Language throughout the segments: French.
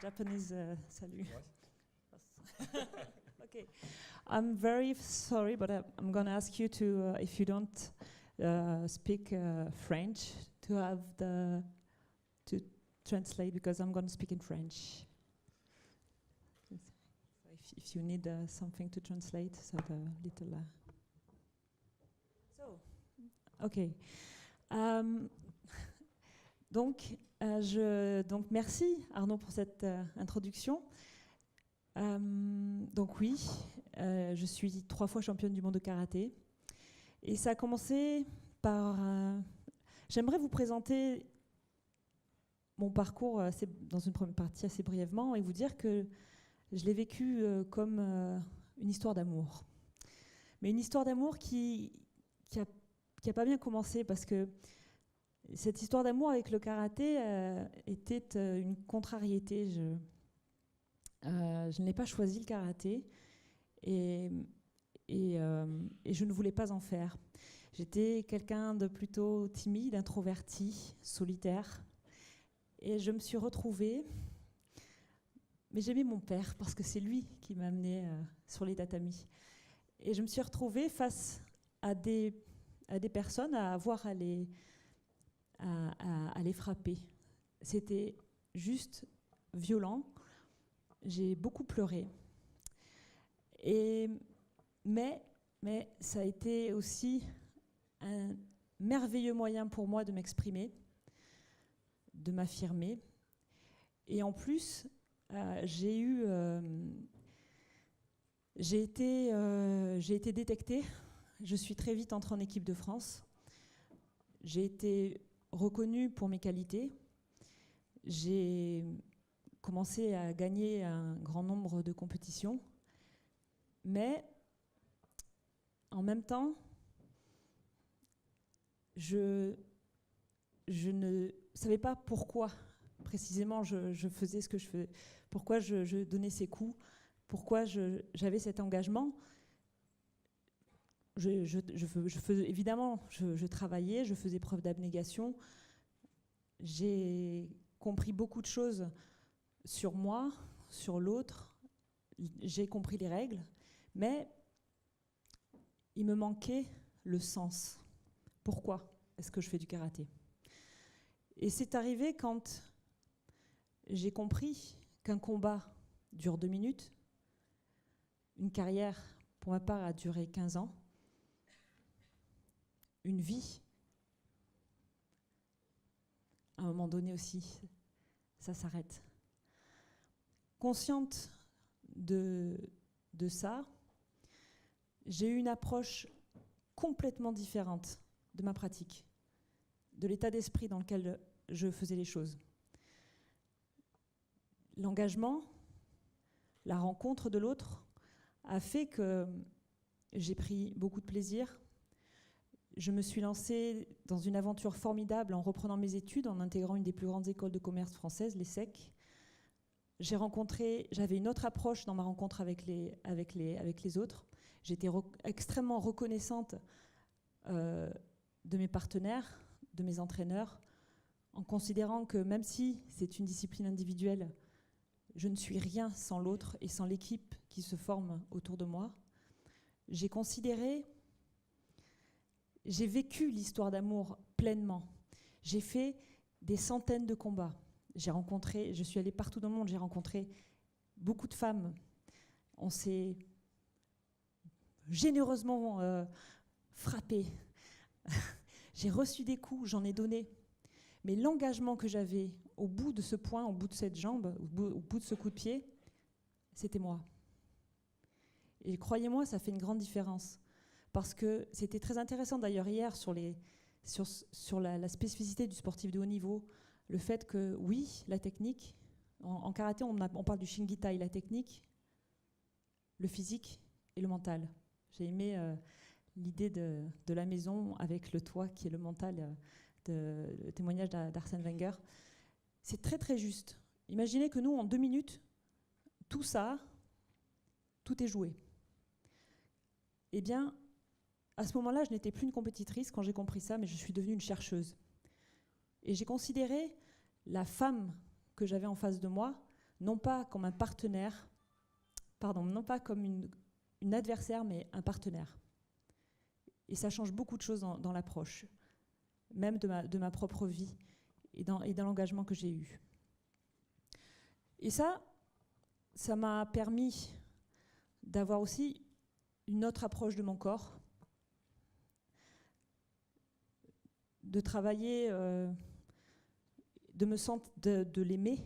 Japanese salut. Okay, I'm very sorry, but I'm going to ask you to, if you don't speak French, to have to translate, because I'm going to speak in French. If you need something to translate, so the little. So, okay. Donc merci Arnaud pour cette introduction. Donc oui, je suis 3 fois championne du monde de karaté. Et ça a commencé par... j'aimerais vous présenter mon parcours dans une première partie assez brièvement et vous dire que je l'ai vécu comme une histoire d'amour. Mais une histoire d'amour qui a pas bien commencé, parce que cette histoire d'amour avec le karaté était une contrariété. Je n'ai pas choisi le karaté et je ne voulais pas en faire. J'étais quelqu'un de plutôt timide, introverti, solitaire. Et je me suis retrouvée... Mais j'aimais mon père parce que c'est lui qui m'a amenée sur les tatamis. Et je me suis retrouvée face à des personnes à avoir à les frapper. C'était juste violent. J'ai beaucoup pleuré. Mais ça a été aussi un merveilleux moyen pour moi de m'exprimer, de m'affirmer. Et en plus, j'ai été détectée. Je suis très vite entrée en équipe de France. J'ai été reconnue pour mes qualités. J'ai commencé à gagner un grand nombre de compétitions. Mais en même temps, je ne savais pas pourquoi précisément je faisais ce que je faisais, pourquoi je donnais ces coups, pourquoi j'avais cet engagement. Évidemment, je travaillais, je faisais preuve d'abnégation. J'ai compris beaucoup de choses sur moi, sur l'autre. J'ai compris les règles, mais il me manquait le sens. Pourquoi est-ce que je fais du karaté ? Et c'est arrivé quand j'ai compris qu'un combat dure 2 minutes, une carrière, pour ma part, a duré 15 ans, une vie, à un moment donné aussi, ça s'arrête. Consciente de ça, j'ai eu une approche complètement différente de ma pratique, de l'état d'esprit dans lequel je faisais les choses. L'engagement, la rencontre de l'autre a fait que j'ai pris beaucoup de plaisir. Je me suis lancée dans une aventure formidable en reprenant mes études, en intégrant une des plus grandes écoles de commerce françaises, l'ESSEC. J'avais une autre approche dans ma rencontre avec les autres. J'étais extrêmement reconnaissante de mes partenaires, de mes entraîneurs, en considérant que même si c'est une discipline individuelle, je ne suis rien sans l'autre et sans l'équipe qui se forme autour de moi. J'ai vécu l'histoire d'amour pleinement. J'ai fait des centaines de combats. Je suis allée partout dans le monde, j'ai rencontré beaucoup de femmes. On s'est généreusement frappé. J'ai reçu des coups, j'en ai donné. Mais l'engagement que j'avais au bout de ce point, au bout de cette jambe, au bout de ce coup de pied, c'était moi. Et croyez-moi, ça fait une grande différence. Parce que c'était très intéressant d'ailleurs hier sur la spécificité du sportif de haut niveau, le fait que oui, la technique, en karaté on parle du shingitai, la technique, le physique et le mental. J'ai aimé l'idée de la maison avec le toit qui est le mental, le témoignage d'Arsène Wenger. C'est très très juste. Imaginez que nous, en 2 minutes, tout est joué. Eh bien, à ce moment-là, je n'étais plus une compétitrice quand j'ai compris ça, mais je suis devenue une chercheuse. Et j'ai considéré la femme que j'avais en face de moi non pas comme un partenaire, non pas comme une adversaire, mais un partenaire. Et ça change beaucoup de choses dans l'approche, même de ma propre vie et dans l'engagement que j'ai eu. Et ça m'a permis d'avoir aussi une autre approche de mon corps, de travailler, de l'aimer,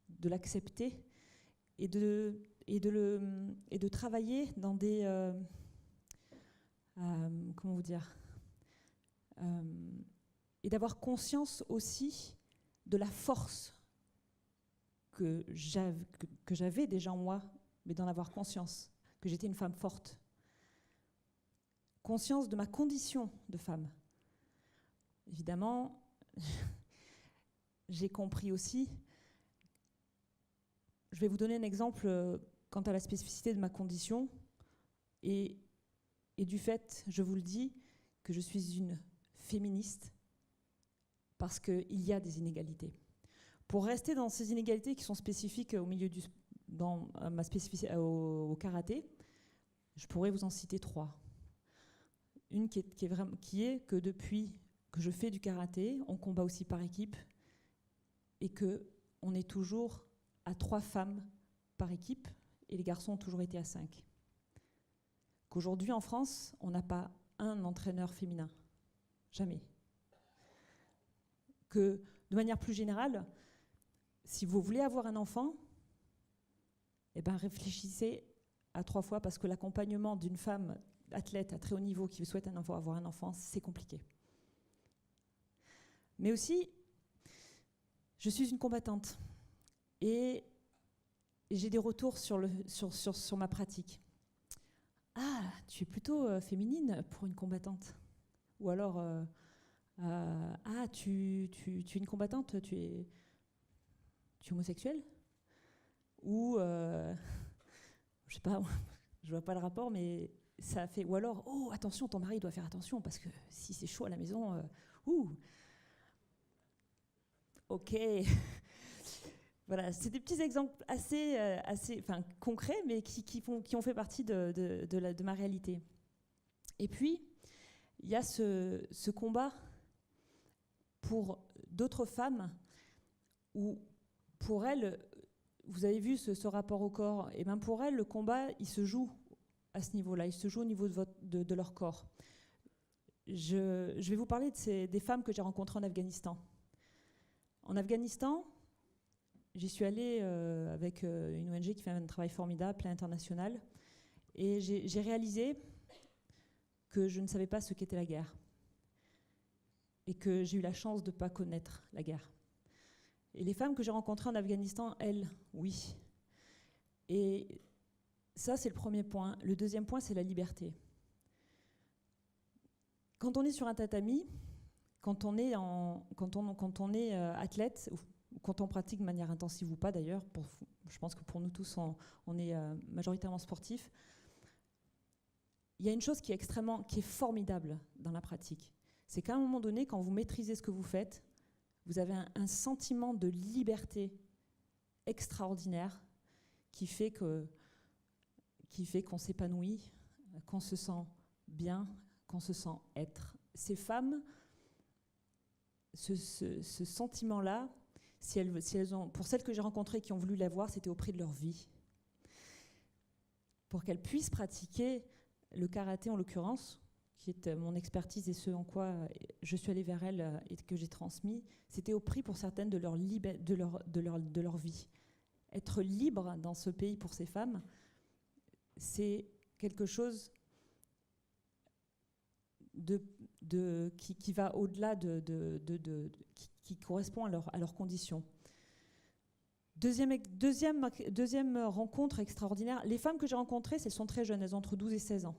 de l'accepter et de travailler dans des comment vous dire, et d'avoir conscience aussi de la force que j'avais déjà en moi, mais d'en avoir conscience, que j'étais une femme forte. Conscience de ma condition de femme. Évidemment, j'ai compris aussi, je vais vous donner un exemple quant à la spécificité de ma condition et du fait, je vous le dis, que je suis une féministe parce qu'il y a des inégalités. Pour rester dans ces inégalités qui sont spécifiques au milieu dans ma spécificité au karaté, je pourrais vous en citer 3. Une qui est que depuis que je fais du karaté, on combat aussi par équipe et qu'on est toujours à 3 femmes par équipe et les garçons ont toujours été à 5. Qu'aujourd'hui en France, on n'a pas un entraîneur féminin. Jamais. Que de manière plus générale, si vous voulez avoir un enfant, eh ben réfléchissez à 3 fois parce que l'accompagnement d'une femme athlète à très haut niveau qui souhaite avoir un enfant, c'est compliqué. Mais aussi, je suis une combattante et j'ai des retours sur ma pratique. Ah, tu es plutôt féminine pour une combattante. Ou alors, ah, tu es une combattante, tu es homosexuelle. Ou, je sais pas, je vois pas le rapport, mais ça fait. Ou alors, oh, attention, ton mari doit faire attention parce que si c'est chaud à la maison, ok. Voilà, c'est des petits exemples assez concrets, mais qui ont fait partie de ma réalité. Et puis, il y a ce combat pour d'autres femmes où, pour elles, vous avez vu ce rapport au corps, et bien pour elles, le combat, il se joue à ce niveau-là, il se joue au niveau de leur corps. Je vais vous parler des femmes que j'ai rencontrées en Afghanistan. En Afghanistan, j'y suis allée avec une ONG qui fait un travail formidable, Plan International, et j'ai réalisé que je ne savais pas ce qu'était la guerre et que j'ai eu la chance de ne pas connaître la guerre. Et les femmes que j'ai rencontrées en Afghanistan, elles, oui. Et ça, c'est le premier point. Le deuxième point, c'est la liberté. Quand on est sur un tatami, quand on est athlète, ou quand on pratique de manière intensive ou pas d'ailleurs, je pense que pour nous tous, on est majoritairement sportifs, il y a une chose qui est formidable dans la pratique. C'est qu'à un moment donné, quand vous maîtrisez ce que vous faites, vous avez un sentiment de liberté extraordinaire qui fait qu'on s'épanouit, qu'on se sent bien, qu'on se sent être. Ces femmes, ce sentiment-là, pour celles que j'ai rencontrées qui ont voulu l'avoir, c'était au prix de leur vie. Pour qu'elles puissent pratiquer le karaté en l'occurrence, qui est mon expertise et ce en quoi je suis allée vers elles et que j'ai transmis, c'était au prix pour certaines de leur vie. Être libre dans ce pays pour ces femmes, c'est quelque chose qui va au-delà qui correspond à leurs conditions. Deuxième rencontre extraordinaire, les femmes que j'ai rencontrées, elles sont très jeunes, elles ont entre 12 et 16 ans.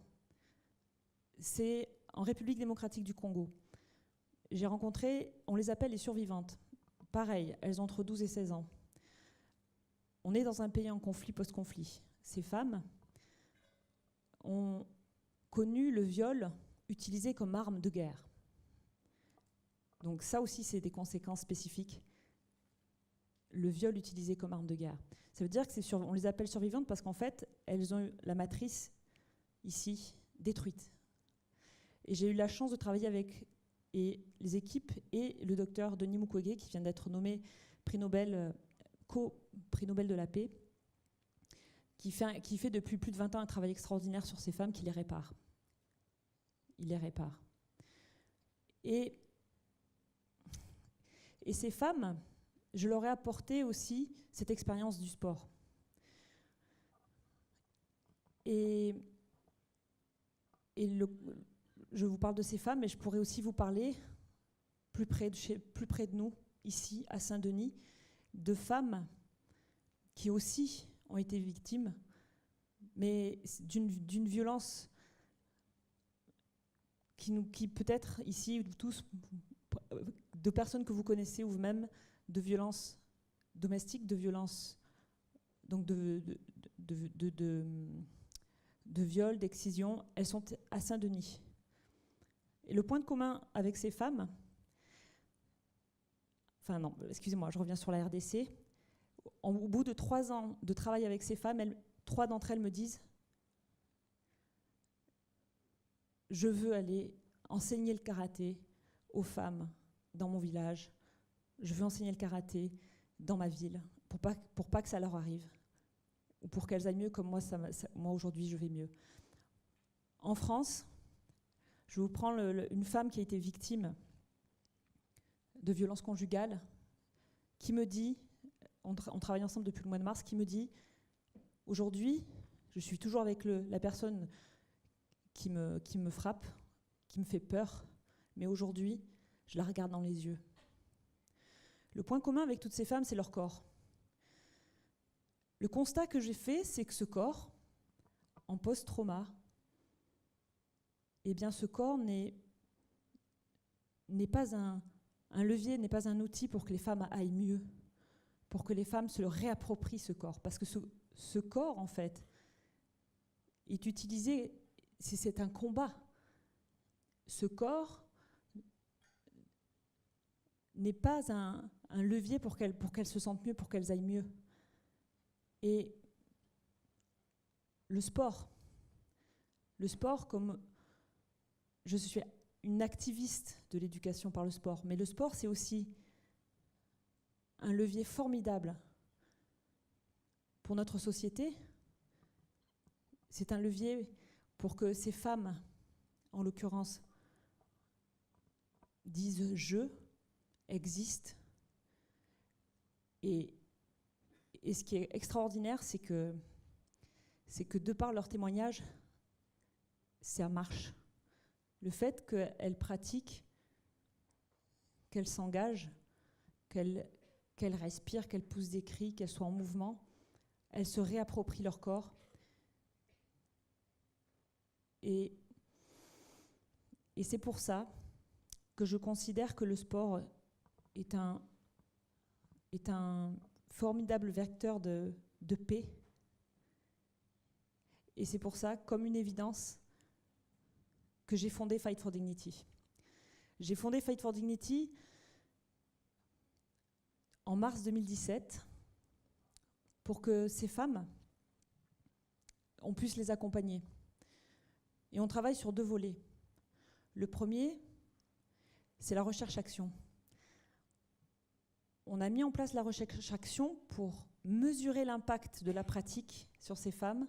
C'est en République démocratique du Congo. J'ai rencontré, on les appelle les survivantes. Pareil, elles ont entre 12 et 16 ans. On est dans un pays en conflit, post-conflit. Ces femmes ont connu le viol utilisé comme arme de guerre. Donc ça aussi, c'est des conséquences spécifiques. le viol utilisé comme arme de guerre. Ça veut dire que on les appelle survivantes parce qu'en fait, elles ont eu la matrice ici détruite. Et j'ai eu la chance de travailler avec les équipes et le docteur Denis Mukwege, qui vient d'être nommé prix Nobel, co-prix Nobel de la paix, qui fait depuis plus de 20 ans un travail extraordinaire sur ces femmes qui les réparent. Il les répare. Et ces femmes, je leur ai apporté aussi cette expérience du sport. Et je vous parle de ces femmes, mais je pourrais aussi vous parler, plus près de nous, ici, à Saint-Denis, de femmes qui aussi ont été victimes, mais d'une violence qui peut-être, ici, tous, de personnes que vous connaissez ou vous-même, de violences domestiques, de violences, donc de viol, d'excision, elles sont à Saint-Denis. Et le point de commun avec ces femmes, enfin non, excusez-moi, je reviens sur la RDC. Au bout de 3 ans de travail avec ces femmes, 3 d'entre elles me disent « Je veux aller enseigner le karaté aux femmes dans mon village. Je veux enseigner le karaté dans ma ville pour pas que ça leur arrive. Ou pour qu'elles aillent mieux comme moi, moi aujourd'hui, je vais mieux. » En France, je vous prends une femme qui a été victime de violences conjugales, qui me dit, on travaille ensemble depuis le mois de mars, qui me dit, aujourd'hui, je suis toujours avec la personne qui me frappe, qui me fait peur, mais aujourd'hui, je la regarde dans les yeux. Le point commun avec toutes ces femmes, c'est leur corps. Le constat que j'ai fait, c'est que ce corps, en post-trauma, eh bien, ce corps n'est pas un levier, n'est pas un outil pour que les femmes aillent mieux, pour que les femmes se le réapproprient, ce corps. Parce que ce corps, en fait, est utilisé, c'est un combat. Ce corps n'est pas un levier pour qu'elles se sentent mieux, pour qu'elles aillent mieux. Et le sport, comme je suis une activiste de l'éducation par le sport, mais le sport, c'est aussi un levier formidable pour notre société. C'est un levier pour que ces femmes, en l'occurrence, disent « je », existent. Et ce qui est extraordinaire, c'est que de par leur témoignage, ça marche. Le fait qu'elles pratiquent, qu'elles s'engagent, qu'elles respirent, qu'elles poussent des cris, qu'elles soient en mouvement, elles se réapproprient leur corps. Et c'est pour ça que je considère que le sport est un formidable vecteur de paix. Et c'est pour ça, comme une évidence, que j'ai fondé Fight for Dignity. J'ai fondé Fight for Dignity en mars 2017 pour que ces femmes, on puisse les accompagner. Et on travaille sur 2 volets. Le premier, c'est la recherche-action. On a mis en place la recherche-action pour mesurer l'impact de la pratique sur ces femmes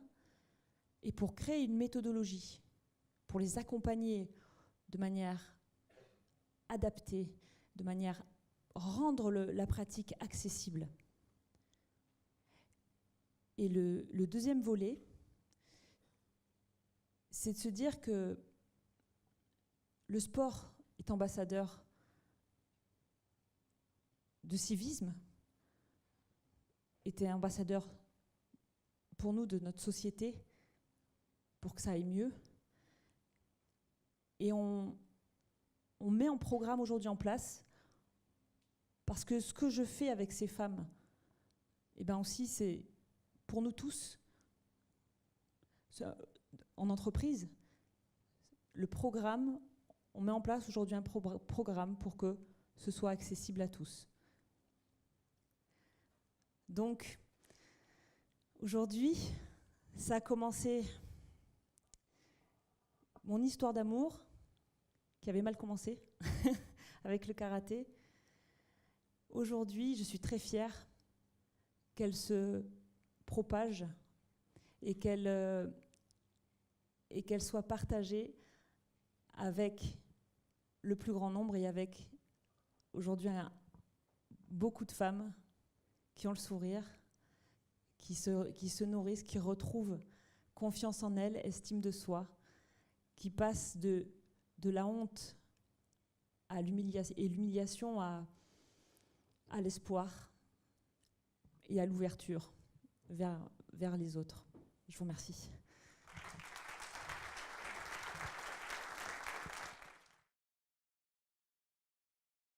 et pour créer une méthodologie, pour les accompagner de manière adaptée, de manière à rendre la pratique accessible. Et le deuxième volet, c'est de se dire que le sport est ambassadeur de civisme, était ambassadeur pour nous de notre société, pour que ça aille mieux. Et on met un programme aujourd'hui en place parce que ce que je fais avec ces femmes, eh ben aussi c'est pour nous tous, en entreprise, le programme, on met en place aujourd'hui un programme pour que ce soit accessible à tous. Donc, aujourd'hui, ça a commencé mon histoire d'amour, qui avait mal commencé, avec le karaté. Aujourd'hui, je suis très fière qu'elle se propage et qu'elle soit partagée avec le plus grand nombre et avec aujourd'hui beaucoup de femmes qui ont le sourire, qui se nourrissent, qui retrouvent confiance en elles, estime de soi, qui passent de la honte à l'humiliation à l'espoir et à l'ouverture vers les autres. Je vous remercie.